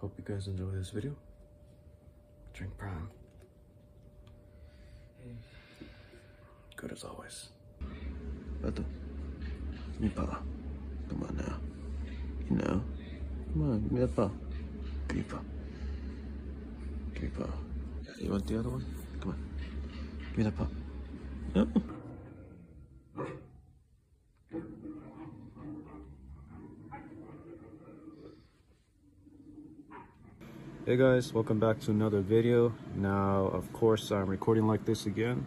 Hope you guys enjoy this video. Drink Prime. Good as always. Beto, give me paw. Come on now. You know. Come on, give me that paw. Give me paw. Give me paw. Yeah, you want the other one? Come on. Give me that paw. No. Hey guys, welcome back to another video. Now, of course, I'm recording like this again,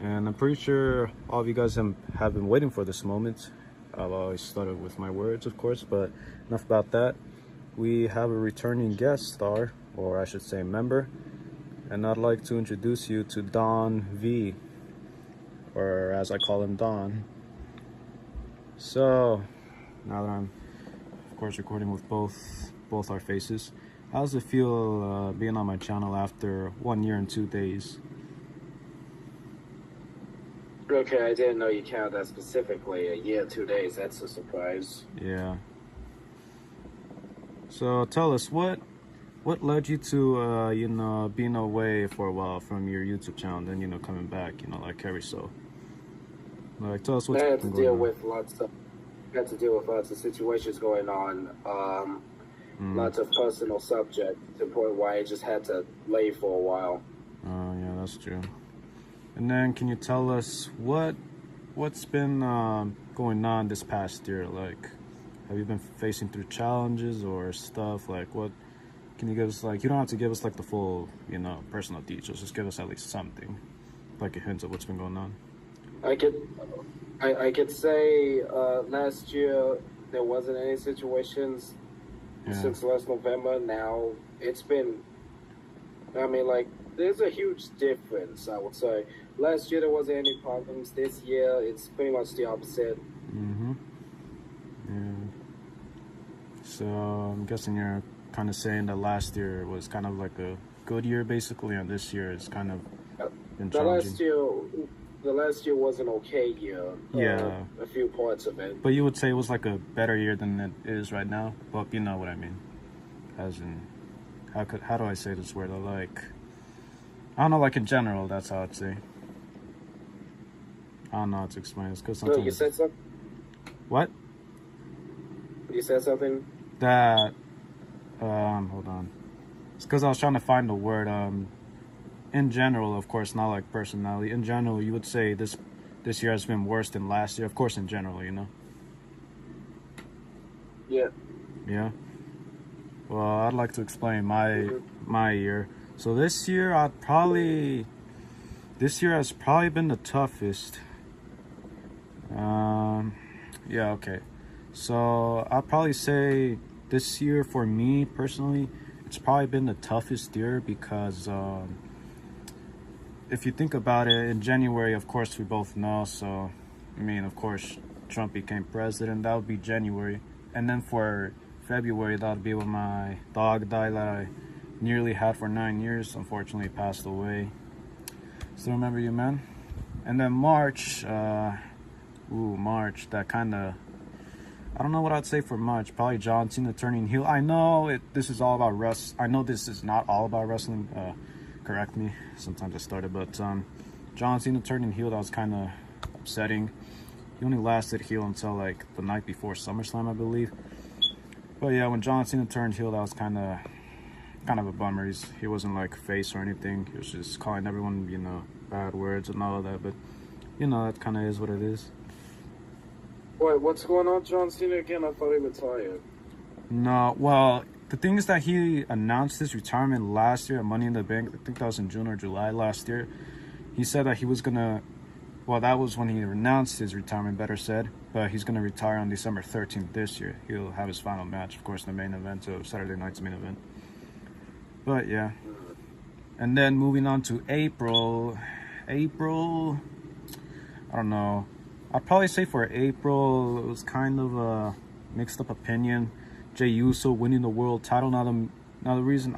and I'm pretty sure all of you guys have been waiting for this moment. I've always started with my words, of course, but enough about that. We have a returning guest star, or I should say member, and I'd like to introduce you to Don V, or as I call him, Don. So, now that I'm, of course, recording with both our faces, how does it feel being on my channel after 1 year and 2 days? Okay, I didn't know you counted that specifically. 1 year, 2 days. That's a surprise. Yeah. So tell us, what led you to being away for a while from your YouTube channel, and then coming back, like every so. Like, tell us what's I going had on. to deal with lots of situations going on. Lots of personal subjects to the point where I just had to lay for a while. Oh, yeah, that's true. And then can you tell us what's been going on this past year? Like, have you been facing through challenges or stuff? Like, what can you give us? Like, you don't have to give us like the full, personal details. Just give us at least something, like a hint of what's been going on. I could say last year there wasn't any situations. Yeah. Since last November. Now it's been, there's a huge difference, I would say. Last year there wasn't any problems. This year it's pretty much the opposite. Yeah. So I'm guessing you're kind of saying that last year was kind of like a good year basically, and this year is kind of been challenging. The last year was an okay year. Yeah. A few parts of it. But you would say it was like a better year than it is right now? But you know what I mean. As in, how do I say this word? Like, I don't know, like in general, that's how I'd say. I don't know how to explain this. Cause sometimes you said something? What? You said something? That, hold on. It's because I was trying to find the word, in general, of course, not like personality. In general, you would say this year has been worse than last year. Of course, in general, Yeah. Yeah. Well, I'd like to explain my year. So this year has probably been the toughest. Yeah. Okay. So I'd probably say this year for me personally, it's probably been the toughest year because if you think about it, in January, of course, we both know. So, of course, Trump became president. That would be January. And then for February, that would be when my dog died that I nearly had for 9 years. Unfortunately, passed away. Still remember you, man. And then March, March, that kind of, I don't know what I'd say for March. Probably John Cena turning heel. I know this is all about wrestling. I know this is not all about wrestling. Correct me, sometimes I started, but John Cena turning heel, that was kind of upsetting. He only lasted heel until like the night before SummerSlam, I believe. But yeah, when John Cena turned heel, that was kind of a bummer. He wasn't like face or anything. He was just calling everyone, bad words and all of that. But that kind of is what it is. Wait, what's going on, John Cena again? I thought he retired. No, well, the thing is that he announced his retirement last year at Money in the Bank. I think that was in June or July last year. He said that he was gonna, well, that was when he announced his retirement, better said, but he's gonna retire on December 13th this year. He'll have his final match, of course, the main event, so Saturday night's main event. But yeah. And then moving on to April, I don't know. I'd probably say for April, it was kind of a mixed up opinion. Jey Uso winning the world title. Now the reason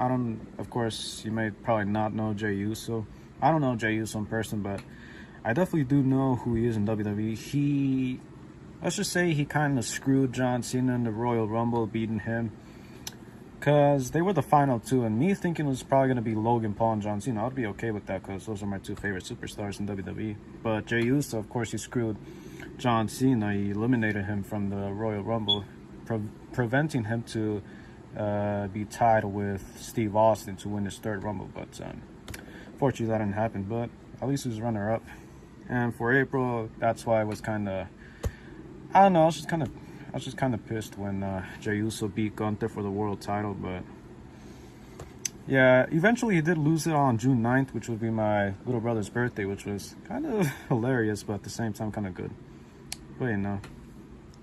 of course, you may probably not know Jey Uso. I don't know Jey Uso in person, but I definitely do know who he is in WWE. Let's just say he kind of screwed John Cena in the Royal Rumble, beating him. because they were the final two, and me thinking it was probably going to be Logan Paul and John Cena, I'd be okay with that because those are my two favorite superstars in WWE. But Jey Uso, of course, he screwed John Cena. He eliminated him from the Royal Rumble, preventing him to be tied with Steve Austin to win his third Rumble. But fortunately, that didn't happen. But at least he was runner-up. And for April, that's why I was kind of, I don't know, I was just kind of pissed when Jey Uso beat Gunther for the world title. But yeah, eventually he did lose it on June 9th, which would be my little brother's birthday, which was kind of hilarious, but at the same time kind of good. But you know,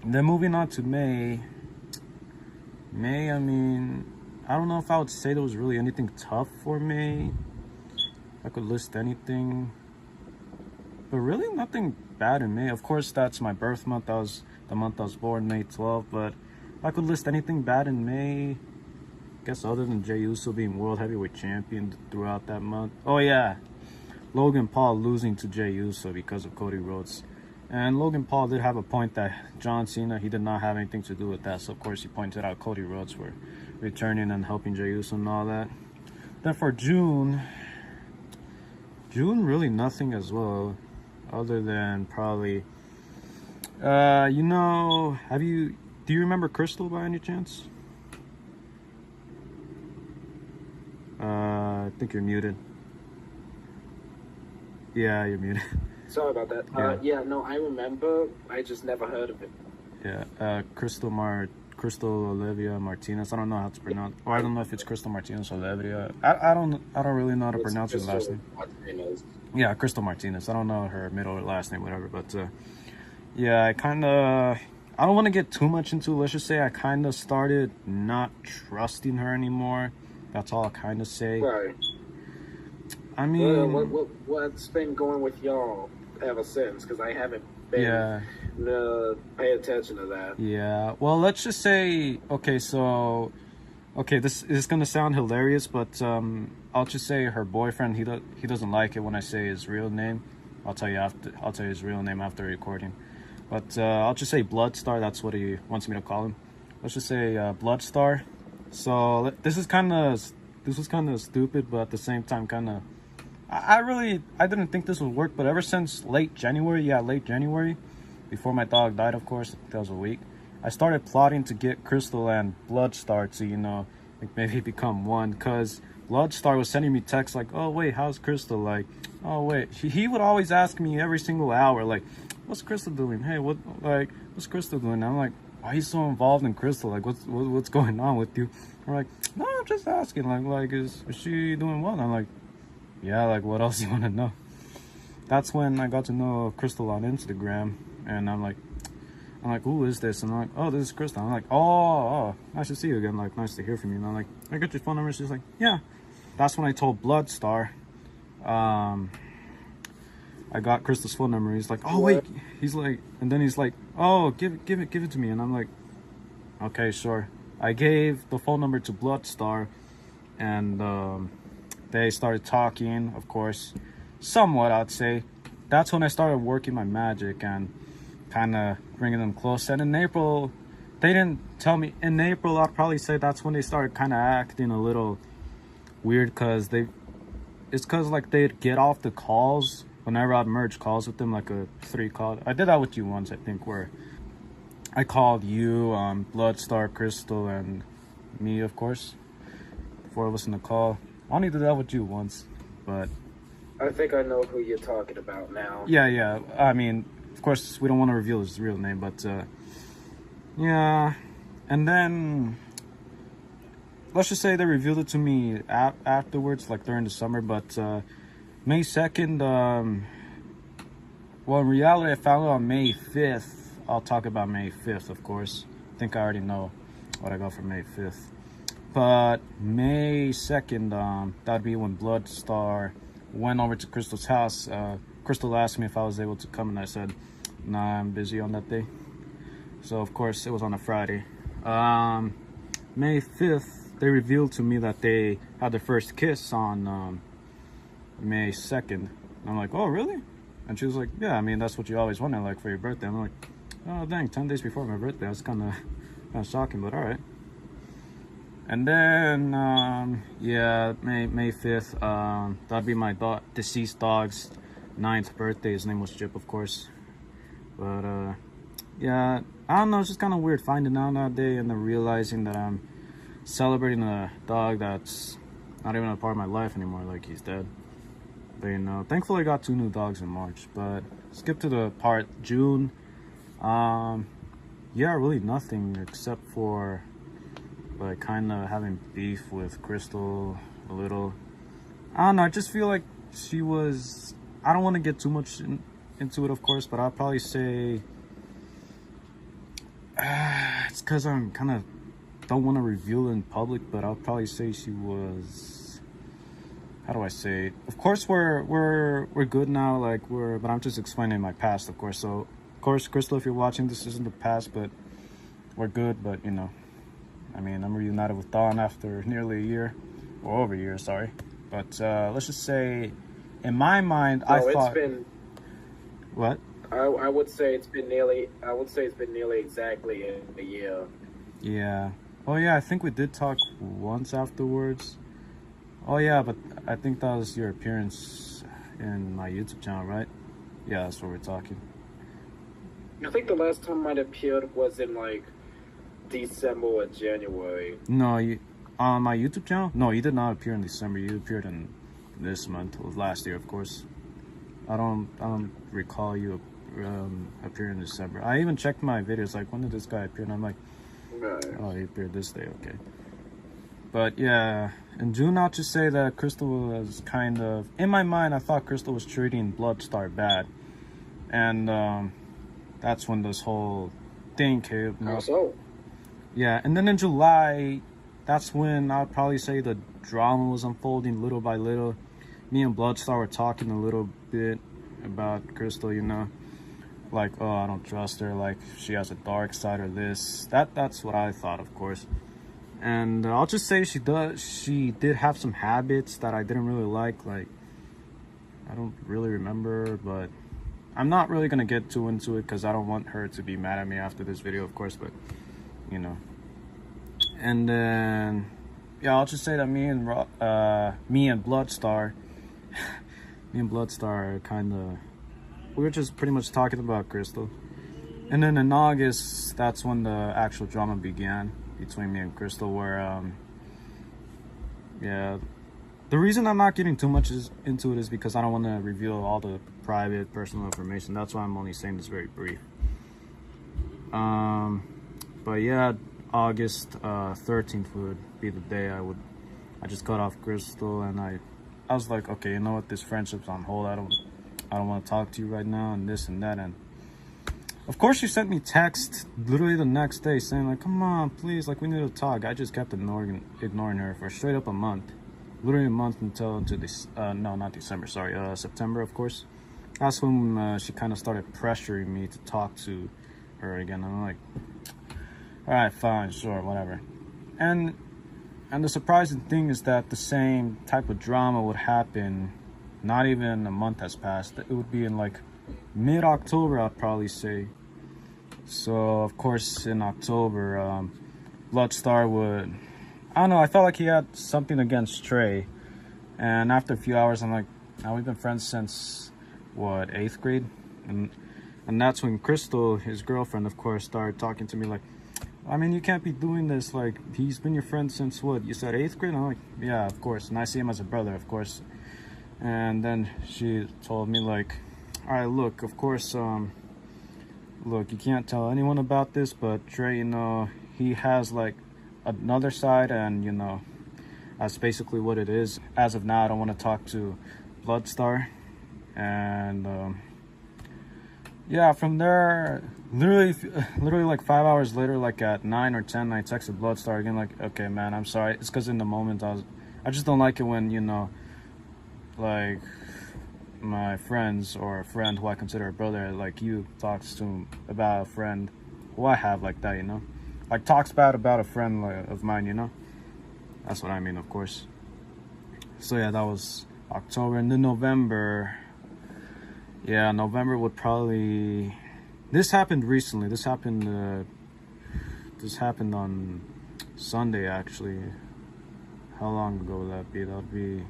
and then moving on to May, I mean, I don't know if I would say there was really anything tough for May. If I could list anything, but really nothing bad in May. Of course, that's my birth month. That was the month I was born, May 12th. But if I could list anything bad in May, I guess other than Jey Uso being World Heavyweight Champion throughout that month. Oh yeah, Logan Paul losing to Jey Uso because of Cody Rhodes. And Logan Paul did have a point that John Cena, he did not have anything to do with that. So of course he pointed out Cody Rhodes for returning and helping Jey Uso and all that. Then for June really nothing as well, other than probably you know, do you remember Crystal by any chance? I think you're muted. Yeah, you're muted. Sorry about that. Yeah, no, I remember. I just never heard of it. Yeah, Crystal Olivia Martinez. I don't know how to pronounce. Or I don't know if it's Crystal Martinez or Olivia. I don't really know how to pronounce her last name. Martinez. Yeah, Crystal Martinez. I don't know her middle or last name, whatever. But yeah, I don't want to get too much into it. Let's just say I kind of started not trusting her anymore. That's all I kind of say. Right. I mean, what's been going with y'all ever since? Because I haven't been pay attention to that. Yeah. Well, let's just say, okay, this is gonna sound hilarious, but I'll just say her boyfriend, he doesn't like it when I say his real name. I'll tell you his real name after recording. But I'll just say Bloodstar. That's what he wants me to call him. Let's just say Bloodstar. So this was kind of stupid, but at the same time kind of. I didn't think this would work, but ever since late January, before my dog died, of course, that was a week, I started plotting to get Crystal and Bloodstar to, you know, like maybe become one, because Bloodstar was sending me texts like, oh wait, how's Crystal? Like, oh wait, he would always ask me every single hour, like, what's Crystal doing? Hey, what's Crystal doing? And I'm like, why are you so involved in Crystal? Like, what's going on with you? We're like, no, I'm just asking, like is she doing well? And I'm like, yeah, like what else you want to know? That's when I got to know Crystal on Instagram, and I'm like, who is this? And I'm like, oh, this is Crystal. I'm like, oh, nice to see you again. Like, nice to hear from you. And I'm like, I got your phone number. She's like, yeah. That's when I told Bloodstar, I got Crystal's phone number. He's like, oh wait, he's like, and then he's like, oh, give it to me. And I'm like, okay, sure. I gave the phone number to Bloodstar, and they started talking, of course, somewhat, I'd say. That's when I started working my magic and kind of bringing them close. And in April, they didn't tell me. In April, I'd probably say that's when they started kind of acting a little weird, because like they'd get off the calls whenever I'd merge calls with them, like a 3 call. I did that with you once, I think, where I called you, Bloodstar, Crystal, and me, of course. 4 of us in the call. I only did that with you once, but I think I know who you're talking about now. Yeah. I mean, of course, we don't want to reveal his real name, but yeah. And then let's just say they revealed it to me afterwards, like during the summer. But May 2nd, well, in reality, I found it on May 5th. I'll talk about May 5th, of course. I think I already know what I got for May 5th. But May 2nd, that'd be when Bloodstar went over to Crystal's house. Crystal asked me if I was able to come, and I said, nah, I'm busy on that day. So, of course, it was on a Friday. May 5th, they revealed to me that they had their first kiss on May 2nd. And I'm like, oh, really? And she was like, yeah, I mean, that's what you always wanted, like, for your birthday. I'm like, oh, dang, 10 days before my birthday. That's kind of shocking, but all right. And then yeah, May 5th, that'd be my deceased dog's 9th birthday. His name was Chip, of course. But yeah, I don't know, it's just kind of weird finding out that day and then realizing that I'm celebrating a dog that's not even a part of my life anymore, like he's dead. But you know, thankfully I got 2 new dogs in March. But skip to the part June. Yeah, really nothing except for like kind of having beef with Crystal a little. I don't know, I just feel like she was, I don't want to get too much into it, of course, but I'll probably say it's because I'm kind of don't want to reveal it in public, but I'll probably say she was, how do I say it? Of course we're good now, like but I'm just explaining my past, of course. So of course, Crystal, if you're watching, this isn't the past, but we're good. But you know, I mean, I'm reunited with Dawn after nearly a year, or over a year, sorry. But let's just say, in my mind, I thought. It's been. What? I would say it's been nearly. I would say it's been nearly exactly a year. Yeah. Oh yeah, I think we did talk once afterwards. Oh yeah, but I think that was your appearance in my YouTube channel, right? Yeah, that's where we're talking. I think the last time I appeared was in like December or January. No, you on my YouTube channel? No, you did not appear in December. You appeared in this month. It was last year, of course. I don't recall you appearing in December. I even checked my videos, like, when did this guy appear? And I'm like, Right. oh, he appeared this day, okay. But yeah, in June, I'll just say that Crystal was kind of, in my mind, I thought Crystal was treating Bloodstar bad. And that's when this whole thing came up. How so? Yeah, and then in July, that's when I'd probably say the drama was unfolding little by little. Me and Bloodstar were talking a little bit about Crystal, you know. Like, oh, I don't trust her, like, she has a dark side or this. That's what I thought, of course. And I'll just say she did have some habits that I didn't really like, I don't really remember, but I'm not really going to get too into it because I don't want her to be mad at me after this video, of course, but, you know. And then, yeah, I'll just say that me and Bloodstar, me and Bloodstar kind of, we were just pretty much talking about Crystal. And then in August, that's when the actual drama began between me and Crystal, where, yeah, the reason I'm not getting too much into it is because I don't want to reveal all the private, personal information. That's why I'm only saying this very brief. But yeah, August 13th would be the day I just cut off Crystal, and I was like, okay, you know what, this friendship's on hold. I don't want to talk to you right now, and this and that. And of course she sent me text literally the next day saying like, come on, please, like, we need to talk. I just kept ignoring her for straight up a month, literally a month until this no, not December, sorry, September, of course. That's when she kind of started pressuring me to talk to her again. I'm like, all right, fine, sure, whatever. And the surprising thing is that the same type of drama would happen, not even a month has passed. It would be in like mid-October, I'd probably say. So of course in October, Bloodstar would, I don't know, I felt like he had something against Trey. And after a few hours, I'm like, now we've been friends since what, 8th grade? And that's when Crystal, his girlfriend, of course, started talking to me like, I mean, you can't be doing this, like, he's been your friend since what, you said 8th grade? I'm like, yeah, of course, and I see him as a brother, of course. And then she told me like, all right, look, of course, look, you can't tell anyone about this, but Trey, you know, he has like another side, and you know, that's basically what it is. As of now, I don't want to talk to Bloodstar. And yeah, from there, literally like 5 hours later, like at 9 or 10, I texted Bloodstar again, like, okay, man, I'm sorry. It's because in the moment I just don't like it when, you know, like my friends or a friend who I consider a brother like you talks to about a friend who I have like that, you know, like talks bad about a friend of mine, you know. That's what I mean, of course. So yeah, that was October. And then November, yeah, November would probably, this happened recently. This happened on Sunday, actually. How long ago would that be? That would be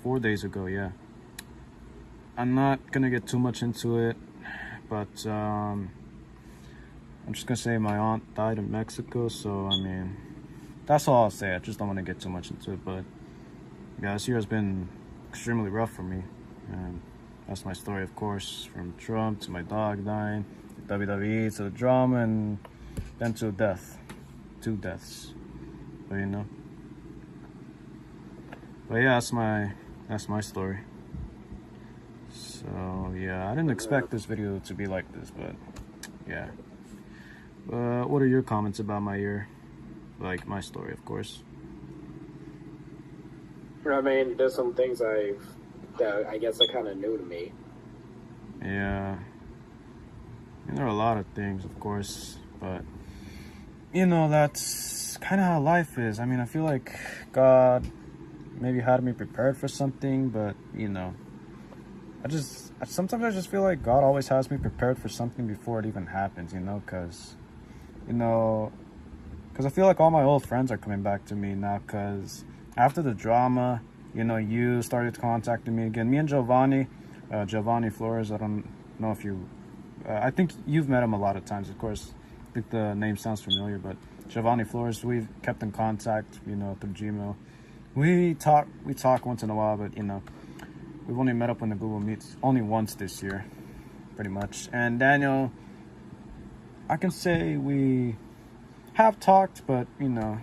4 days ago, yeah. I'm not gonna get too much into it, but I'm just gonna say my aunt died in Mexico, so I mean, that's all I'll say. I just don't want to get too much into it, but yeah, this year has been extremely rough for me, and that's my story, of course, from Trump to my dog dying, WWE to the drama, and then to death, 2 deaths. But you know, but yeah, that's my story. So yeah, I didn't expect this video to be like this, but yeah. What are your comments about my year? Like my story, of course. I mean, there's some things that I guess are kind of new to me. Yeah. And there are a lot of things, of course, but you know, that's kind of how life is. I mean, I feel like God maybe had me prepared for something, but you know, sometimes I just feel like God always has me prepared for something before it even happens, you know, because I feel like all my old friends are coming back to me now, because after the drama, you know, you started contacting me again. Me and Giovanni Flores, I don't know if you, I think you've met him a lot of times, of course. I think the name sounds familiar, but Giovanni Flores, we've kept in contact, you know, through Gmail. We talk once in a while, but you know, we've only met up on the Google Meets only once this year, pretty much. And Daniel, I can say we have talked, but you know,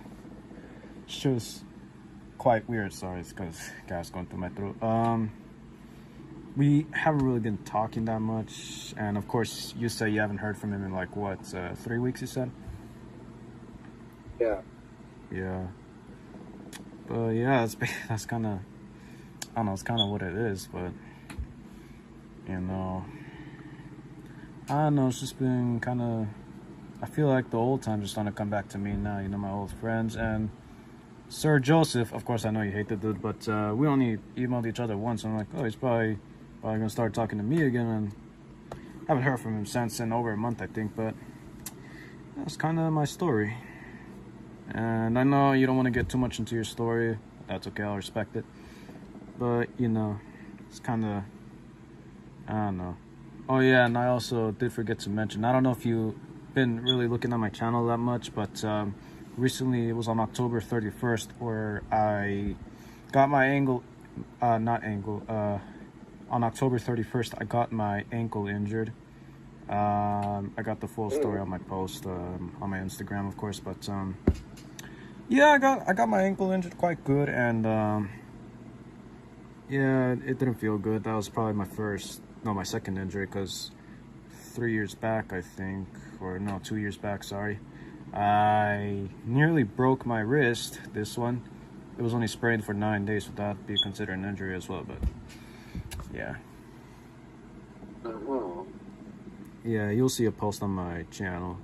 it's just quite weird. Sorry, it's because gas going through my throat. We haven't really been talking that much, and of course, you say you haven't heard from him in like what, 3 weeks? You said. Yeah. Yeah. But yeah, that's kind of, I don't know, it's kind of what it is, but you know, I don't know, it's just been kind of, I feel like the old times are starting to come back to me now, you know, my old friends. And Sir Joseph, of course, I know you hate the dude, but we only emailed each other once, and I'm like, oh, he's probably gonna start talking to me again, and I haven't heard from him since in over a month, I think. But that's kind of my story. And I know you don't want to get too much into your story. That's okay, I'll respect it. But, you know, it's kind of, I don't know. Oh, yeah, and I also did forget to mention, I don't know if you've been really looking at my channel that much, but recently it was on October 31st where I got my on October 31st, I got my ankle injured. I got the full story on my post on my Instagram, of course, but yeah, I got my ankle injured quite good, and yeah, it didn't feel good. That was probably my second injury, because 3 years back, I think, or no, 2 years back, sorry, I nearly broke my wrist. This one, it was only sprained for 9 days, so that'd be considered an injury as well. But yeah. Yeah, you'll see a post on my channel,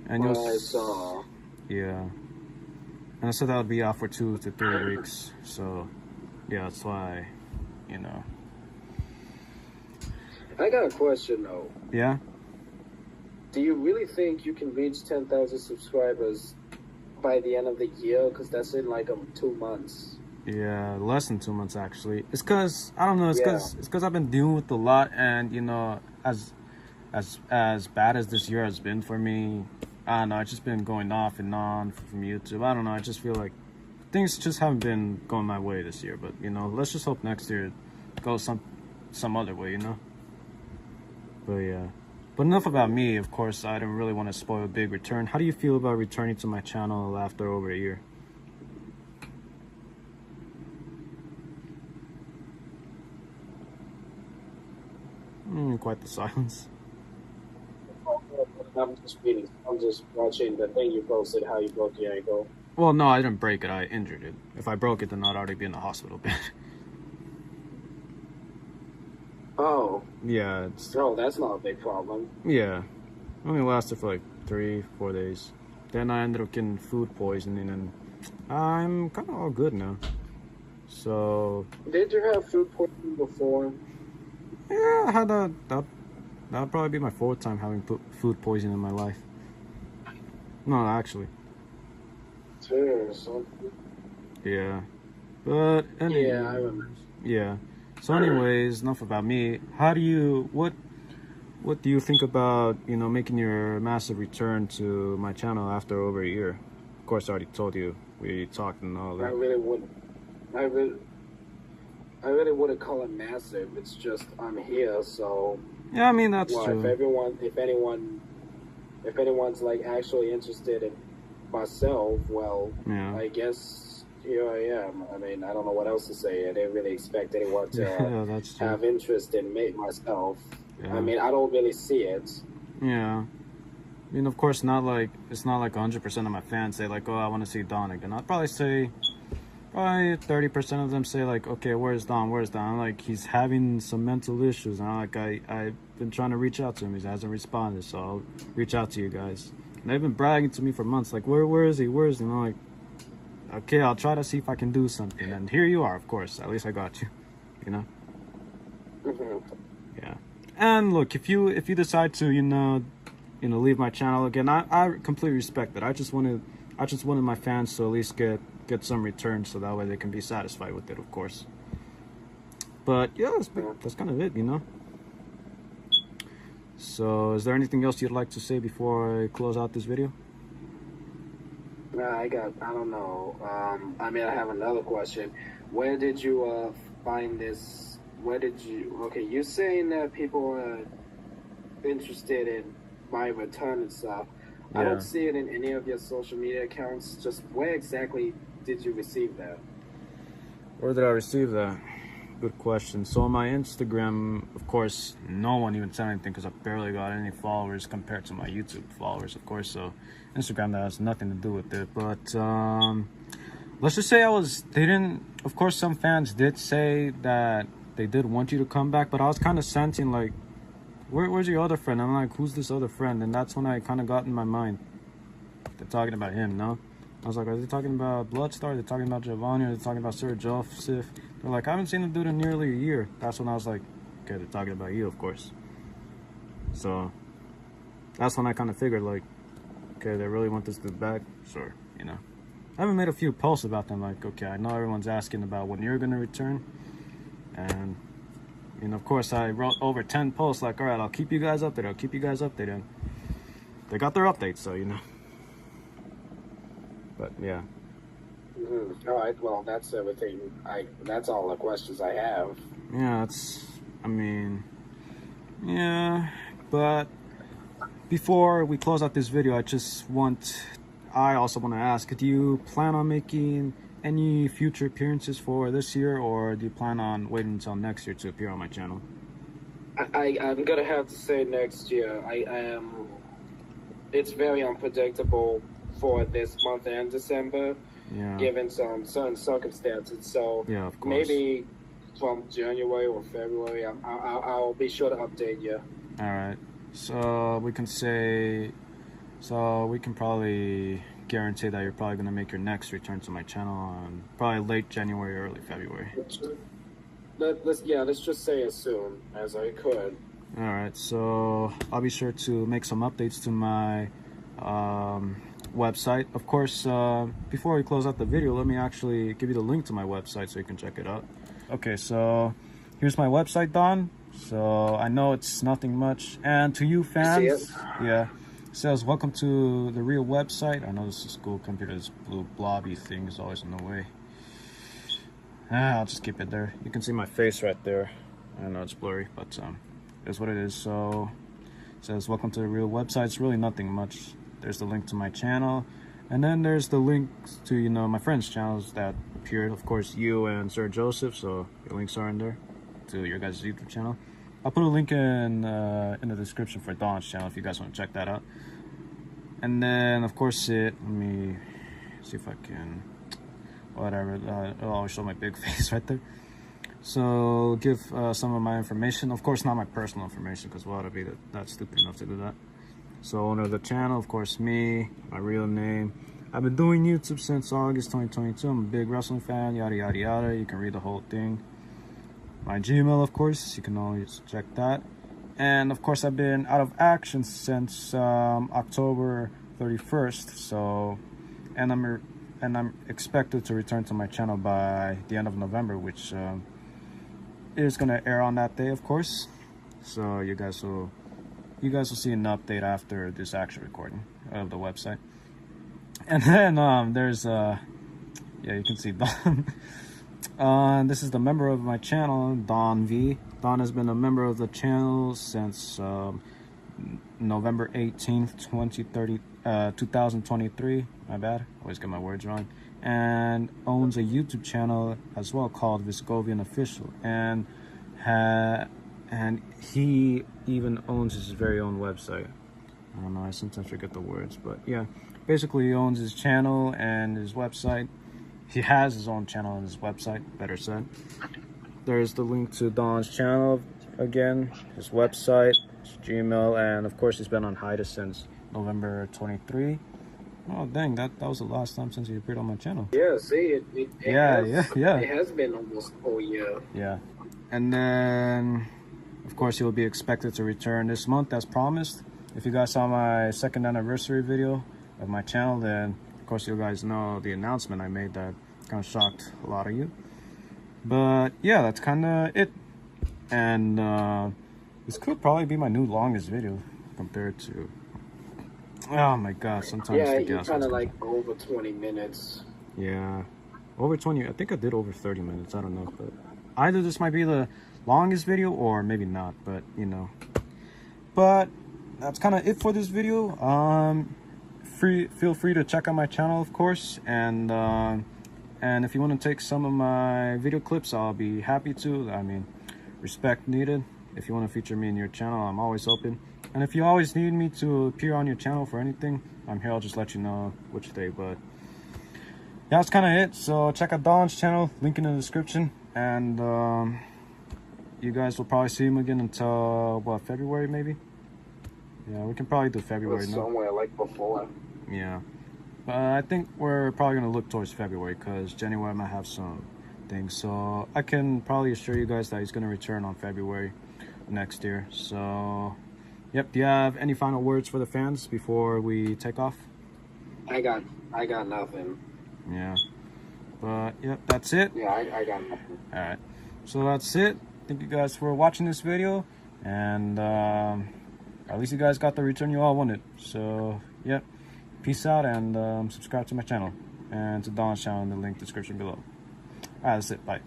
and I saw. Yeah, and I said that would be out for 2 to 3 weeks. So yeah, that's why, you know. I got a question though. Yeah. Do you really think you can reach 10,000 subscribers by the end of the year? Because that's in like 2 months. Yeah, less than 2 months actually. It's because I don't know. It's because I've been dealing with a lot, and you know, as bad as this year has been for me, I don't know. It's just been going off and on from YouTube. I don't know. I just feel like things just haven't been going my way this year. But you know, let's just hope next year it goes some other way. You know. But yeah. But enough about me. Of course, I don't really want to spoil a big return. How do you feel about returning to my channel after over a year? Quite the silence. I'm just watching the thing you posted, how you broke your ankle. Well, no, I didn't break it. I injured it. If I broke it, then I'd already be in the hospital bed. Oh. Yeah. No, that's not a big problem. Yeah. It only lasted for like 3-4 days. Then I ended up getting food poisoning, and I'm kind of all good now. So. Did you have food poisoning before? Yeah, I had that'd probably be my 4th time having food poisoning in my life. No, actually. So, Yeah. But anyways, yeah, I remember. yeah. So anyways, enough about me. What do you think about, making your massive return to my channel after over a year? Of course, I already told you. We talked and all I that. really would. I really. I really wouldn't call it massive. It's just I'm here, so Yeah, I mean, that's well, true. if anyone's like actually interested in myself, well, Yeah. I guess here I am. I mean, I don't know what else to say. I didn't really expect anyone to Yeah, that's true. have interest in me myself. Yeah. I mean, I don't really see it. Yeah. I mean, of course, it's not like 100% of my fans say, like, oh, I want to see Don again. I'd probably say, probably 30% of them say, like, okay, where's Don? Where's Don? Like, he's having some mental issues. And I've been trying to reach out to him. He hasn't responded. So I'll reach out to you guys. And they've been bragging to me for months, like, where is he? Where is he? And I'm like, okay, I'll try to see if I can do something. And here you are, of course. At least I got you, you know? Yeah. And look, if you decide to, leave my channel again, I completely respect that. I just wanted my fans to at least get some return, so that way they can be satisfied with it, of course. But yeah, that's kind of it, So is there anything else you'd like to say before I close out this video? I don't know. I mean, I have another question. Where did you find this? Okay, you're saying that people are interested in my return and stuff. Yeah. I don't see it in any of your social media accounts. Just where exactly did you receive that? Where did I receive that? Good question. So on my Instagram, of course, no one even said anything because I barely got any followers compared to my YouTube followers, of course. So Instagram, that has nothing to do with it. But let's just say of course, some fans did say that they did want you to come back, but I was kind of sensing like, where's your other friend? I'm like, who's this other friend? And that's when I kind of got in my mind, they're talking about him, no? I was like, are they talking about Bloodstar? They're talking about Giovanni? Are they talking about Sir Joseph? They're like, I haven't seen the dude in nearly a year. That's when I was like, okay, they're talking about you, of course. So that's when I kind of figured, like, okay, they really want this dude back? Sure, I haven't made a few posts about them, like, okay, I know everyone's asking about when you're going to return. And, of course, I wrote over 10 posts, like, all right, I'll keep you guys updated. They got their updates, so, But, yeah. All right, well, that's everything. That's all the questions I have. Yeah, yeah, but before we close out this video, I also want to ask, do you plan on making any future appearances for this year, or do you plan on waiting until next year to appear on my channel? I'm gonna have to say next year. It's very unpredictable for this month and December, given some certain circumstances. So yeah, of course. Maybe from January or February, I'll be sure to update you. All right. So we can probably guarantee that you're probably going to make your next return to my channel on probably late January, early February. Let's just say as soon as I could. All right. So I'll be sure to make some updates to my website. Of course, before we close out the video, let me actually give you the link to my website so you can check it out. Okay, so here's my website, Don. So I know it's nothing much, and to you fans, yeah, it says welcome to the real website. I know this is cool. Computer, this blue blobby thing is always in the way. I'll just keep it there. You can see my face right there. I know it's blurry, but it's what it is. So it says welcome to the real website. It's really nothing much. There's the link to my channel, and then there's the links to my friends' channels that appeared. Of course, you and Sir Joseph. So your links are in there to your guys' YouTube channel. I'll put a link in the description for Don's channel if you guys want to check that out. And then, of course, let me see if I can, whatever, it'll always show my big face right there. So give some of my information, of course not my personal information, because why would I be that stupid enough to do that? So owner of the channel, of course, me, my real name. I've been doing YouTube since August 2022. I'm a big wrestling fan, yada yada yada. You can read the whole thing. My Gmail, of course, you can always check that. And of course, I've been out of action since October 31st. So, and I'm and I'm expected to return to my channel by the end of November, which is gonna air on that day, of course. So you guys will see an update after this actual recording of the website. And then there's yeah, you can see Don. This is the member of my channel, Don V. Don has been a member of the channel since November 18th, 2023. My bad, always get my words wrong. And owns a YouTube channel as well called Viscovian Official, and he even owns his very own website. I don't know, I sometimes forget the words, but yeah, basically he owns his channel and his website. He has his own channel and his website, better said. There's the link to Don's channel again, his website, his Gmail, and of course he's been on hiatus since November 23. Oh dang, that was the last time since he appeared on my channel. Yeah, see, it has been almost a whole year. Yeah, and then of course he'll be expected to return this month as promised. If you guys saw my 2nd anniversary video of my channel, then of course you guys know the announcement I made that kind of shocked a lot of you. But yeah, that's kind of it. And this could probably be my new longest video compared to, oh my god, sometimes yeah, you're kind of like over 20 minutes. Yeah, over 20. I think I did over 30 minutes. I don't know, but either this might be the longest video or maybe not, but you know. But that's kind of it for this video. Feel free to check out my channel, of course, and if you want to take some of my video clips, I'll be happy to. I mean, respect needed. If you want to feature me in your channel, I'm always open. And if you always need me to appear on your channel for anything, I'm here. I'll just let you know which day. But yeah, that's kind of it. So check out Don's channel, link in the description. And you guys will probably see him again until, what, February maybe? Yeah, we can probably do February now. Somewhere like before. Yeah. But I think we're probably going to look towards February because January might have some things. So I can probably assure you guys that he's going to return on February next year. So, yep. Do you have any final words for the fans before we take off? I got nothing. Yeah. But, yep, that's it. Yeah, I got nothing. All right. So that's it. Thank you guys for watching this video. And at least you guys got the return you all wanted. So, yep. Peace out, and subscribe to my channel and to Don's channel in the link description below. Alright, that's it. Bye.